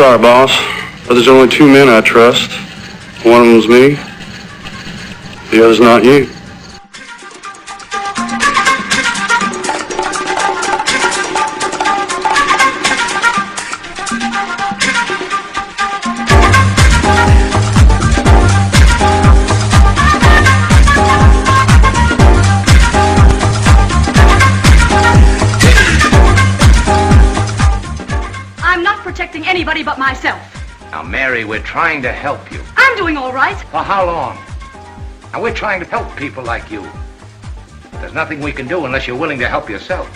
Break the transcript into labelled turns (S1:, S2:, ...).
S1: Sorry, boss, but there's only two men I trust. One of them's me. The other's not you.
S2: Protecting anybody but myself.
S3: Now, Mary, we're trying to help you.
S2: I'm doing all right.
S3: For how long? Now, we're trying to help people like you. There's nothing we can do unless you're willing to help yourself.